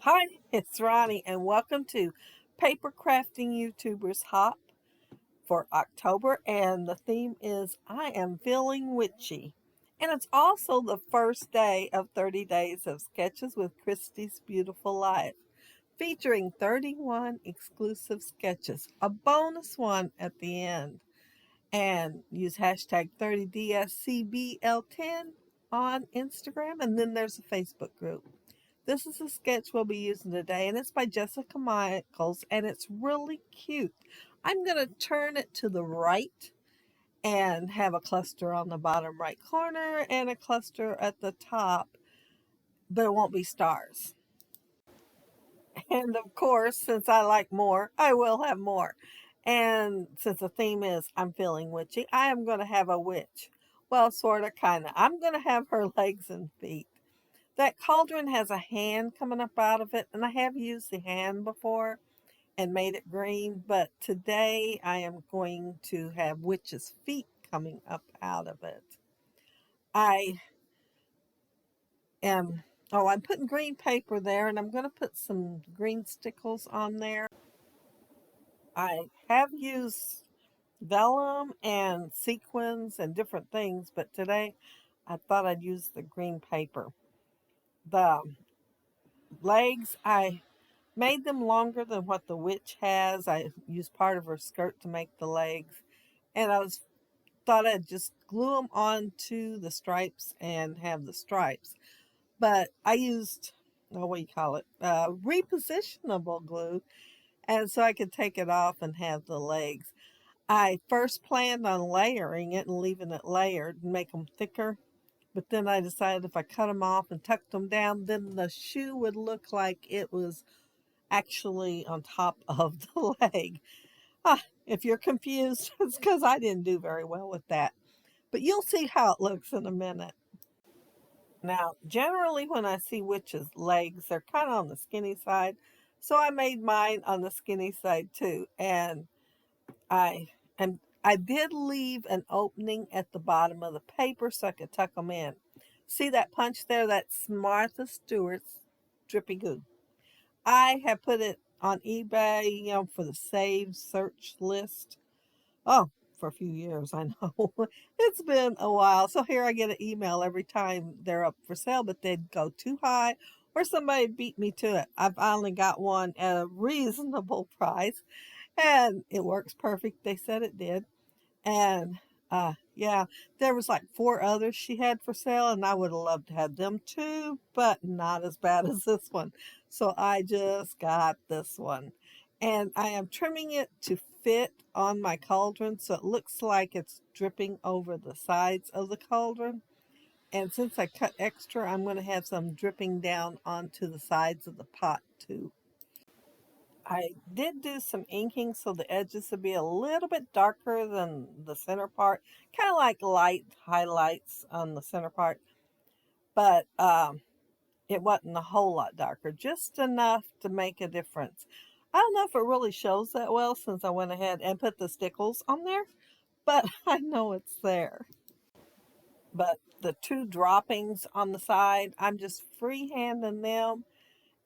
Hi, it's Ronnie, and welcome to Papercrafting YouTubers Hop for October. And the theme is I Am Feeling Witchy. And it's also the first day of 30 Days of Sketches with Christy's Beautiful Life, featuring 31 exclusive sketches, a bonus one at the end. And use hashtag 30DSCBL10 on Instagram, and then there's a Facebook group. This is a sketch we'll be using today, and it's by Jessica Michaels, and it's really cute. I'm going to turn it to the right and have a cluster on the bottom right corner and a cluster at the top, but it won't be stars. And of course, since I like more, I will have more. And since the theme is I'm feeling witchy, I am going to have a witch. Well, sort of, kind of. I'm going to have her legs and feet. That cauldron has a hand coming up out of it, and I have used the hand before and made it green, but today I am going to have witch's feet coming up out of it. I am, I'm putting green paper there, and I'm going to put some green stickles on there. I have used vellum and sequins and different things, but today I thought I'd use the green paper. The legs, I made them longer than what the witch has. I used part of her skirt to make the legs. And thought I'd just glue them onto the stripes and have the stripes. But I used, what do you call it? Repositionable glue. And so I could take it off and have the legs. I first planned on layering it and leaving it layered and make them thicker. But then I decided if I cut them off and tucked them down, then the shoe would look like it was actually on top of the leg. If you're confused, it's because I didn't do very well with that. But you'll see how it looks in a minute. Now, generally when I see witches' legs, they're kind of on the skinny side. So I made mine on the skinny side too. And I did leave an opening at the bottom of the paper so I could tuck them in. See that punch there? That's Martha Stewart's Drippy Goo. I have put it on eBay, for the saved search list. Oh, for a few years, I know. It's been a while. So here I get an email every time they're up for sale, but they'd go too high or somebody beat me to it. I finally got one at a reasonable price and it works perfect. They said it did. And yeah, there was like four others she had for sale, and I would have loved to have them too, but not as bad as this one. So I just got this one. And I am trimming it to fit on my cauldron so it looks like it's dripping over the sides of the cauldron. And since I cut extra, I'm going to have some dripping down onto the sides of the pot too. I did do some inking so the edges would be a little bit darker than the center part, kind of like light highlights on the center part, but it wasn't a whole lot darker, just enough to make a difference. I don't know if it really shows that well since I went ahead and put the stickles on there, but I know it's there. But the two droppings on the side, I'm just freehanding them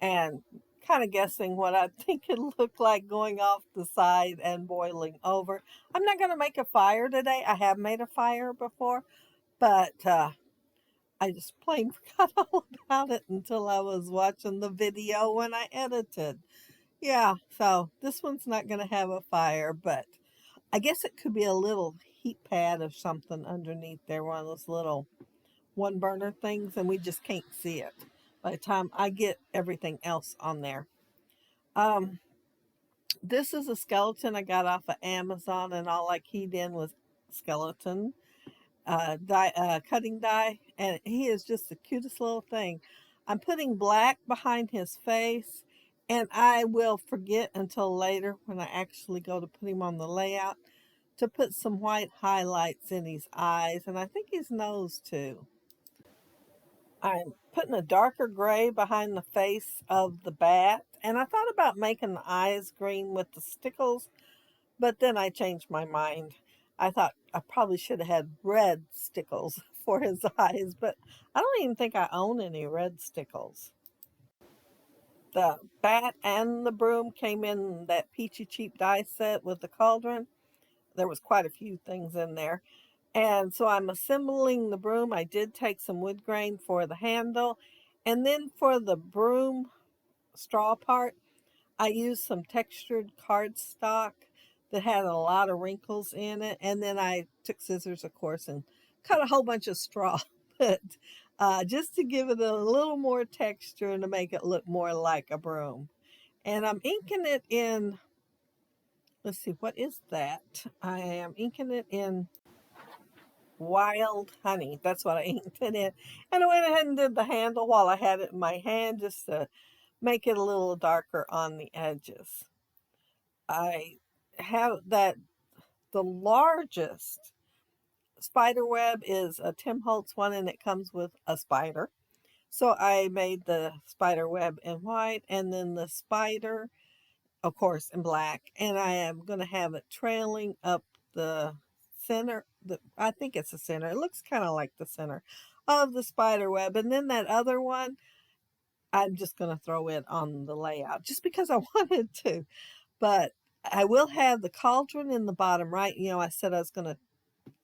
and kind of guessing what I think it'll look like going off the side and boiling over. I'm not going to make a fire today. I have made a fire before, but I just plain forgot all about it until I was watching the video when I edited. Yeah, so this one's not going to have a fire, but I guess it could be a little heat pad or something underneath there, one of those little one burner things, and we just can't see it by the time I get everything else on there. Um, this is a skeleton I got off of Amazon, and all I keyed in was skeleton cutting die, and he is just the cutest little thing. I'm putting black behind his face, and I will forget until later when I actually go to put him on the layout to put some white highlights in his eyes, and I think his nose too. I'm putting a darker gray behind the face of the bat, and I thought about making the eyes green with the stickles, but then I changed my mind. I thought I probably should have had red stickles for his eyes, but I don't even think I own any red stickles. The bat and the broom came in that peachy cheap die set with the cauldron. There was quite a few things in there. And so I'm assembling the broom. I did take some wood grain for the handle. And then for the broom straw part, I used some textured cardstock that had a lot of wrinkles in it. And then I took scissors, of course, and cut a whole bunch of straw. But just to give it a little more texture and to make it look more like a broom. And I'm inking it in, let's see, what is that? I am inking it in wild honey. That's what I inked it in. And I went ahead and did the handle while I had it in my hand just to make it a little darker on the edges. I have that, the largest spider web is a Tim Holtz one, and it comes with a spider. So I made the spider web in white and then the spider, of course, in black. And I am going to have it trailing up the center. I think it's the center. It looks kind of like the center of the spider web. And then that other one, I'm just going to throw it on the layout just because I wanted to. But I will have the cauldron in the bottom right. You know, I said I was going to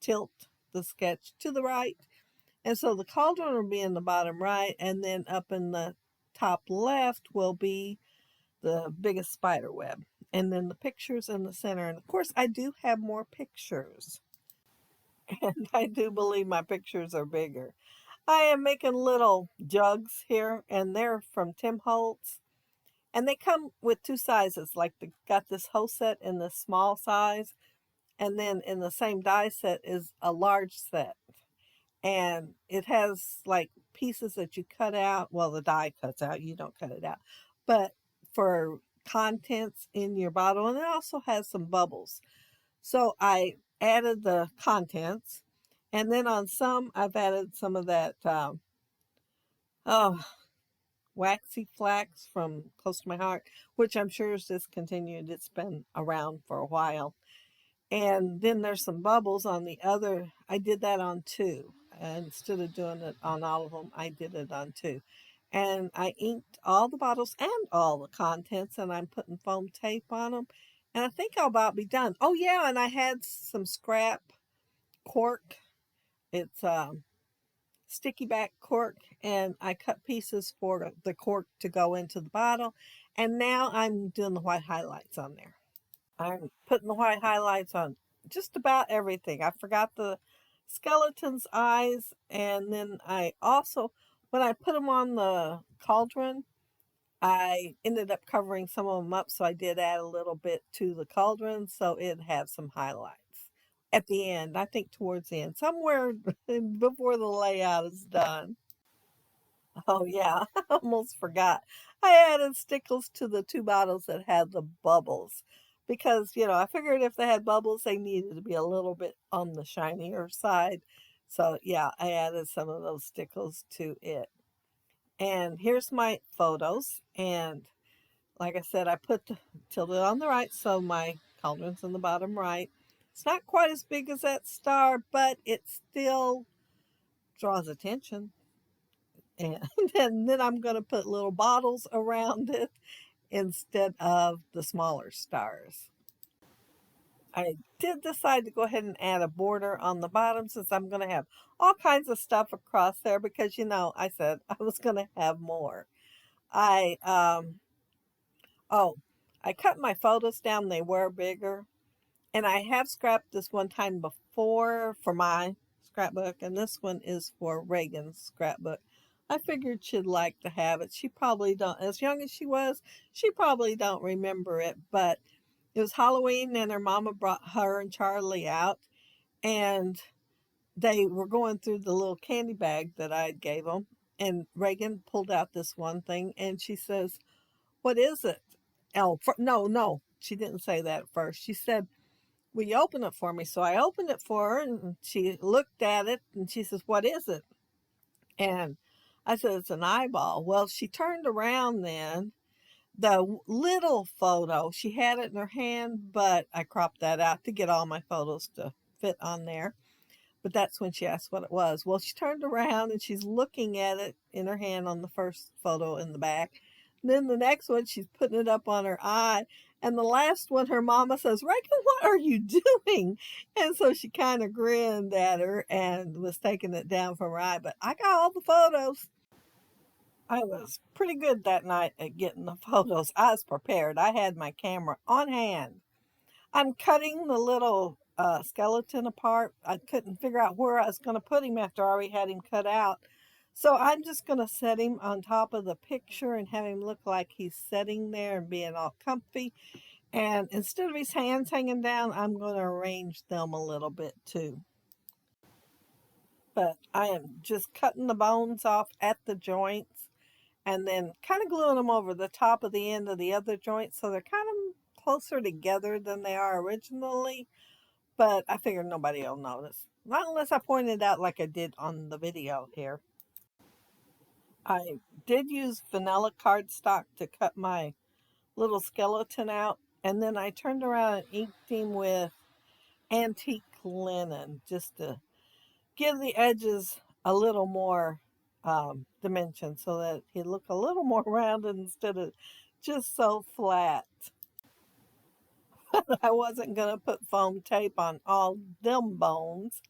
tilt the sketch to the right. And so the cauldron will be in the bottom right. And then up in the top left will be the biggest spider web. And then the pictures in the center. And of course, I do have more pictures. And I do believe my pictures are bigger. I am making little jugs here, and they're from Tim Holtz. And they come with two sizes. Like they got this whole set in the small size. And then in the same die set is a large set. And it has like pieces that you cut out. Well, the die cuts out, you don't cut it out. But for contents in your bottle, and it also has some bubbles. So I added the contents, and then on some I've added some of that oh, waxy flax from Close to My Heart, which I'm sure is discontinued. It's been around for a while. And then there's some bubbles on the other. I did that on two. And instead of doing it on all of them, I did it on two. And I inked all the bottles and all the contents, and I'm putting foam tape on them. And I think I'll about be done. Oh, yeah, and I had some scrap cork. It's sticky back cork, and I cut pieces for the cork to go into the bottle. And now I'm doing the white highlights on there. I'm putting the white highlights on just about everything. I forgot the skeleton's eyes, and then I also, when I put them on the cauldron, I ended up covering some of them up, so I did add a little bit to the cauldron, so it had some highlights at the end. I think towards the end, somewhere before the layout is done. Oh yeah, I almost forgot. I added stickles to the two bottles that had the bubbles because, you know, I figured if they had bubbles, they needed to be a little bit on the shinier side. So yeah, I added some of those stickles to it. And here's my photos. And like I said, I put tilted on the right, so my cauldron's in the bottom right. It's not quite as big as that star, but it still draws attention. And then I'm going to put little bottles around it instead of the smaller stars. I did decide to go ahead and add a border on the bottom since I'm going to have all kinds of stuff across there because, you know, I said I was going to have more. I, oh, I cut my photos down. They were bigger. And I have scrapped this one time before for my scrapbook, and this one is for Reagan's scrapbook. I figured she'd like to have it. She probably don't, as young as she was, she probably don't remember it, but it was Halloween and her mama brought her and Charlie out, and they were going through the little candy bag that I gave them, and Reagan pulled out this one thing, and she says, "What is it?" Oh, no, she didn't say that at first. She said, "Will you open it for me?" So I opened it for her, and she looked at it, and she says, "What is it?" And I said, "It's an eyeball." Well, she turned around then. The little photo, she had it in her hand, but I cropped that out to get all my photos to fit on there. But that's when she asked what it was. Well, she turned around and she's looking at it in her hand on the first photo in the back. Then the next one, she's putting it up on her eye. And the last one, her mama says, Reagan, what are you doing? And so she kind of grinned at her and was taking it down from her eye. But I got all the photos. I was pretty good that night at getting the photos. I was prepared. I had my camera on hand. I'm cutting the little skeleton apart. I couldn't figure out where I was going to put him after I already had him cut out. So I'm just going to set him on top of the picture and have him look like he's sitting there and being all comfy. And instead of his hands hanging down, I'm going to arrange them a little bit too. But I am just cutting the bones off at the joints and then kind of gluing them over the top of the end of the other joint so they're kind of closer together than they are originally. But I figured nobody will notice. Not unless I point it out like I did on the video here. I did use vanilla cardstock to cut my little skeleton out. And then I turned around and inked him with antique linen just to give the edges a little more dimension so that he'd look a little more rounded instead of just so flat. I wasn't going to put foam tape on all them bones.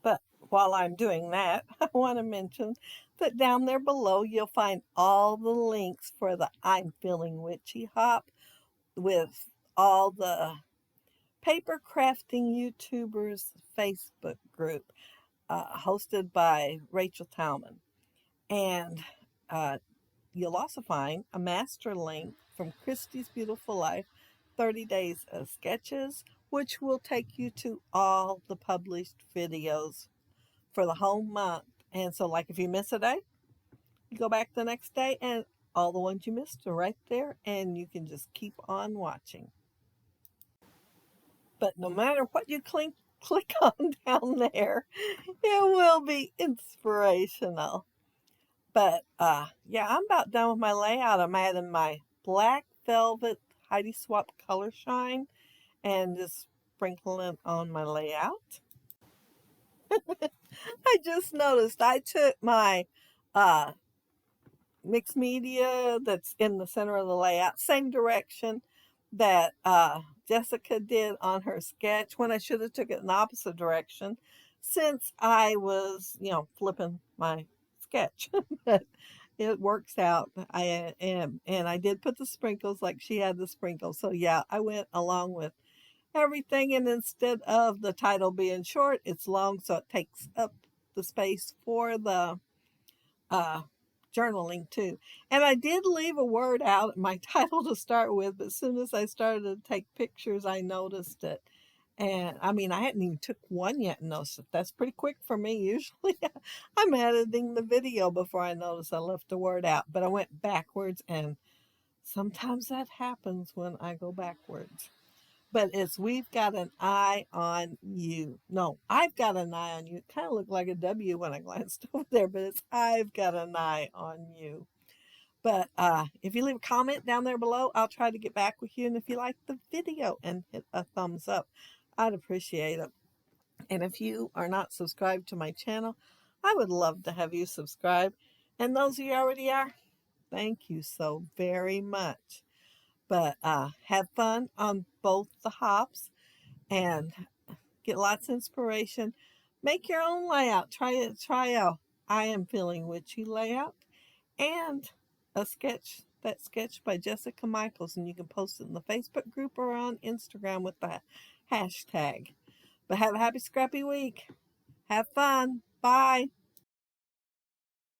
But while I'm doing that, I want to mention that down there below you'll find all the links for the I'm Feeling Witchy Hop with all the paper crafting YouTubers Facebook group hosted by Rachel Talman. And you'll also find a master link from Christy's Beautiful Life, 30 Days of Sketches, which will take you to all the published videos for the whole month. And so like if you miss a day, you go back the next day and all the ones you missed are right there and you can just keep on watching. But no matter what you click on down there, it will be inspirational. But yeah, I'm about done with my layout. I'm adding my black velvet Heidi Swap color shine and just sprinkling on my layout. I just noticed I took my mixed media that's in the center of the layout, same direction that Jessica did on her sketch when I should have took it in the opposite direction since I was, flipping my sketch. But it works out. I am, and I did put the sprinkles like she had the sprinkles. So yeah, I went along with everything, and instead of the title being short, it's long, so it takes up the space for the journaling too. And I did leave a word out in my title to start with, but as soon as I started to take pictures, I noticed it. And I mean, I hadn't even took one yet and noticed it. That's pretty quick for me. Usually I'm editing the video before I notice I left a word out, but I went backwards, and sometimes that happens when I go backwards. But it's we've got an eye on you. No, I've got an eye on you. It kind of looked like a W when I glanced over there, but it's I've got an eye on you. But if you leave a comment down there below, I'll try to get back with you. And if you like the video and hit a thumbs up, I'd appreciate it. And if you are not subscribed to my channel, I would love to have you subscribe. And those of you already are, thank you so very much. But have fun on both the hops and get lots of inspiration. Make your own layout. Try out I Am Feeling Witchy layout and a sketch, that sketch by Jessica Michaels, and you can post it in the Facebook group or on Instagram with the hashtag. But have a happy scrappy week. Have fun. Bye.